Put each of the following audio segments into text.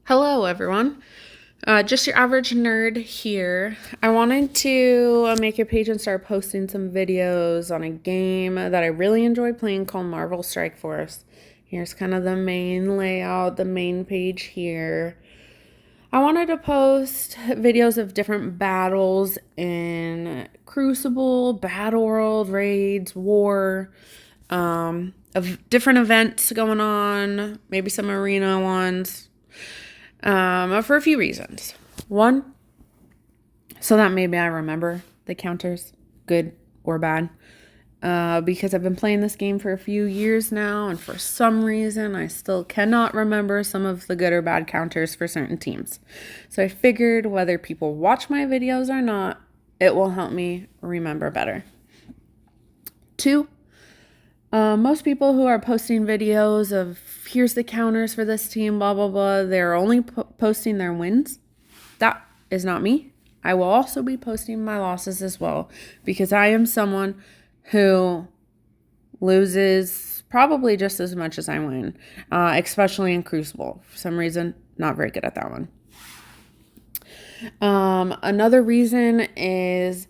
Hello, everyone. Just your average nerd here. I wanted to make a page and start posting some videos on a game that I really enjoy playing called Marvel Strike Force. Here's kind of the main layout, the main page here. I wanted to post videos of different battles in Crucible, Battle World, Raids, War, of different events going on, maybe some arena ones, for a few reasons. One, so that maybe I remember the counters, good or bad. Because I've been playing this game for a few years now, and for some reason, I still cannot remember some of the good or bad counters for certain teams. So I figured whether people watch my videos or not, it will help me remember better. Two, most people who are posting videos of here's the counters for this team, blah, blah, blah, they're only posting their wins. That is not me. I will also be posting my losses as well, because I am someone who loses probably just as much as I win, especially in Crucible. For some reason, not very good at that one. Another reason is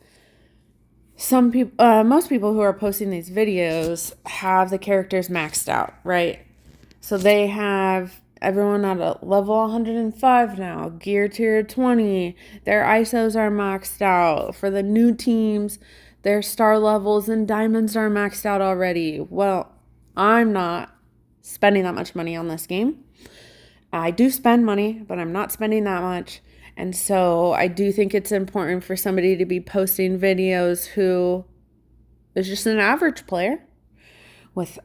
most people who are posting these videos have the characters maxed out, right? So they have everyone at a level 105 now, gear tier 20. Their ISOs are maxed out. For the new teams, their star levels and diamonds are maxed out already. Well, I'm not spending that much money on this game. I do spend money, but I'm not spending that much. And so I do think it's important for somebody to be posting videos who is just an average player with,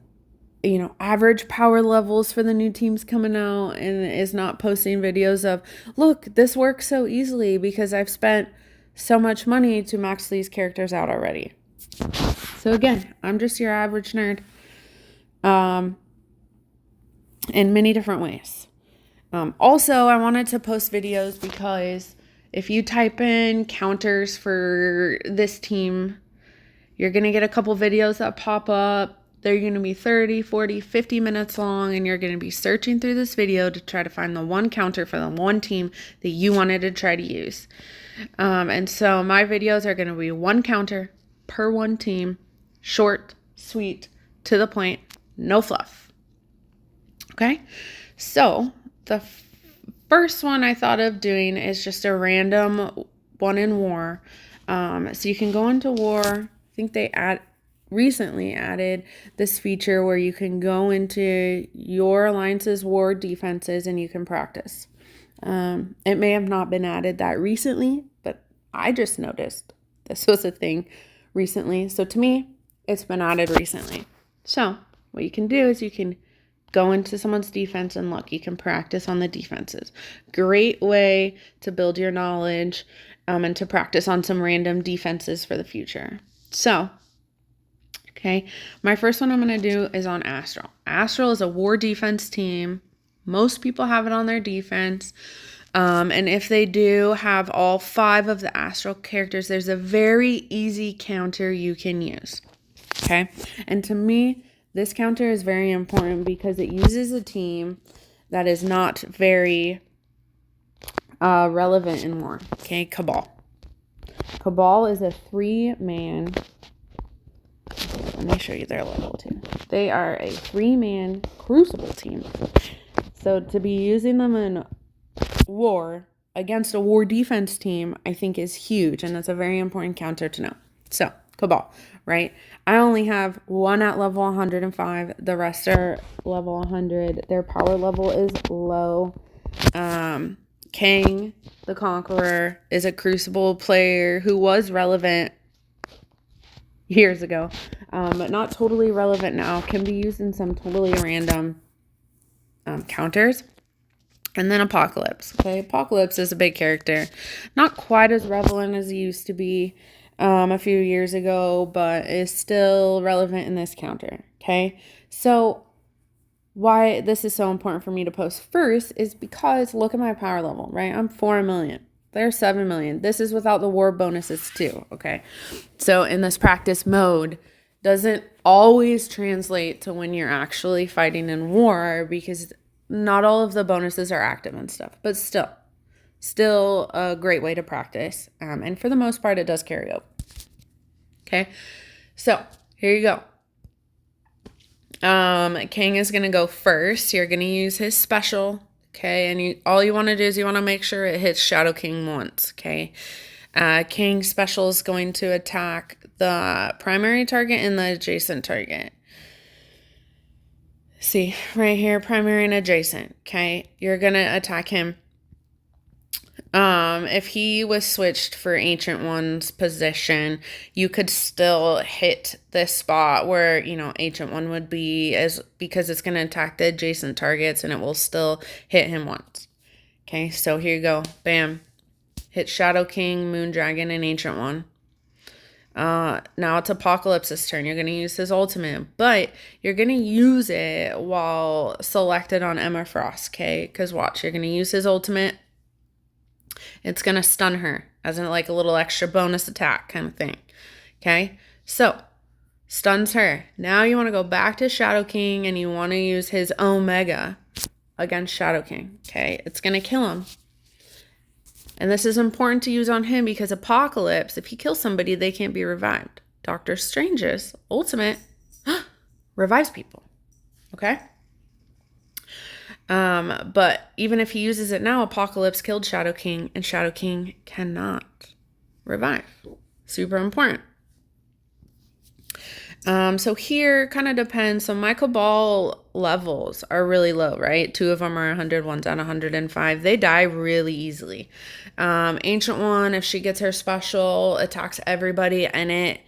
average power levels for the new teams coming out, and is not posting videos of, look, this works so easily because I've spent so much money to max these characters out already. So again, I'm just your average nerd in many different ways. Also, I wanted to post videos because if you type in counters for this team, you're going to get a couple videos that pop up. They're going to be 30, 40, 50 minutes long, and you're going to be searching through this video to try to find the one counter for the one team that you wanted to try to use. And so my videos are going to be one counter per one team, short, sweet, to the point, no fluff. Okay? So the first one I thought of doing is just a random one in War. So you can go into War. I think they recently added this feature where you can go into your alliance's war defenses and you can practice. It may have not been added that recently, but I just noticed this was a thing recently. So to me, it's been added recently. So what you can do is you can go into someone's defense and look. You can practice on the defenses. Great way to build your knowledge and to practice on some random defenses for the future. So, okay, my first one I'm going to do is on Astral. Astral is a war defense team. Most people have it on their defense. And if they do have all 5 of the Astral characters, there's a very easy counter you can use. Okay, and to me, this counter is very important because it uses a team that is not very relevant in War. Okay, Cabal. Cabal is a 3-man. Let me show you their level too. They are a 3-man Crucible team. So to be using them in War against a War defense team, I think is huge, and that's a very important counter to know. So, Cabal, right? I only have one at level 105. The rest are level 100. Their power level is low. Kang, the Conqueror, is a Crucible player who was relevant years ago, but not totally relevant now. Can be used in some totally random counters. And then Apocalypse. Okay, Apocalypse is a big character. Not quite as relevant as he used to be a few years ago, but is still relevant in this counter. Okay, so why this is so important for me to post first is because look at my power level, right? I'm 4 million. They're 7 million. This is without the war bonuses too, okay? So in this practice mode, doesn't always translate to when you're actually fighting in war, because not all of the bonuses are active and stuff, but still a great way to practice. And for the most part, it does carry over. Okay, so here you go. King is going to go first. You're going to use his special. Okay, and all you want to do is you want to make sure it hits Shadow King once. Okay, King special is going to attack the primary target and the adjacent target. See, right here, primary and adjacent. Okay, you're going to attack him. If he was switched for Ancient One's position, you could still hit this spot where, Ancient One would be, because it's going to attack the adjacent targets and it will still hit him once. Okay, so here you go. Bam. Hit Shadow King, Moon Dragon, and Ancient One. Now it's Apocalypse's turn. You're going to use his ultimate, but you're going to use it while selected on Emma Frost, okay? Because watch, you're going to use his ultimate. It's going to stun her as in like a little extra bonus attack kind of thing. Okay, so stuns her. Now you want to go back to Shadow King and you want to use his Omega against Shadow King. Okay, it's going to kill him. And this is important to use on him because Apocalypse, if he kills somebody, they can't be revived. Doctor Strange's ultimate revives people. Okay? But even if he uses it now, Apocalypse killed Shadow King, and Shadow King cannot revive. Super important. So here kind of depends. So my Cabal levels are really low, right? 2 of them are 100, one's at 105. They die really easily. Ancient One, if she gets her special, attacks everybody, and it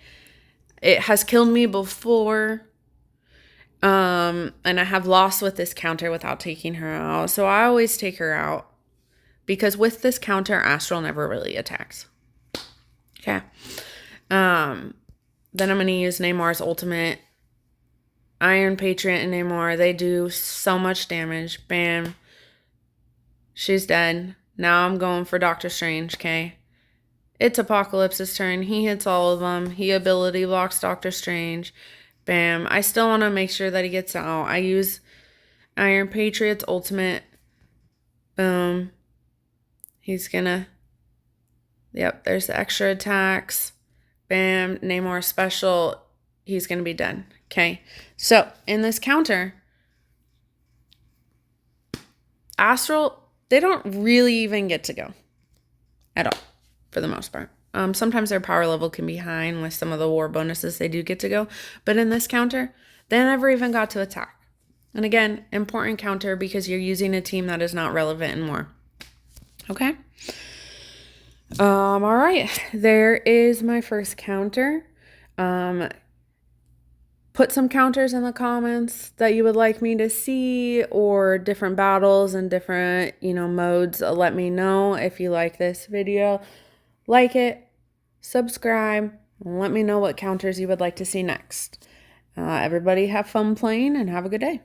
has killed me before. And I have lost with this counter without taking her out. So I always take her out because with this counter, Astral never really attacks. Okay. Then I'm going to use Namor's ultimate. Iron Patriot and Namor, they do so much damage. Bam. She's dead. Now I'm going for Doctor Strange, okay? It's Apocalypse's turn. He hits all of them. He ability blocks Doctor Strange. Bam. I still want to make sure that he gets out. I use Iron Patriot's ultimate. Boom. He's gonna... Yep, there's the extra attacks. Bam. Namor special. He's gonna be dead. Okay. So, in this counter, Astral, they don't really even get to go. At all. For the most part. Sometimes their power level can be high, and with some of the war bonuses, they do get to go. But in this counter, they never even got to attack. And again, important counter because you're using a team that is not relevant in war. Okay? All right. There is my first counter. Put some counters in the comments that you would like me to see, or different battles and different, modes. Let me know if you like this video. Like it, subscribe, and let me know what counters you would like to see next. Everybody have fun playing and have a good day.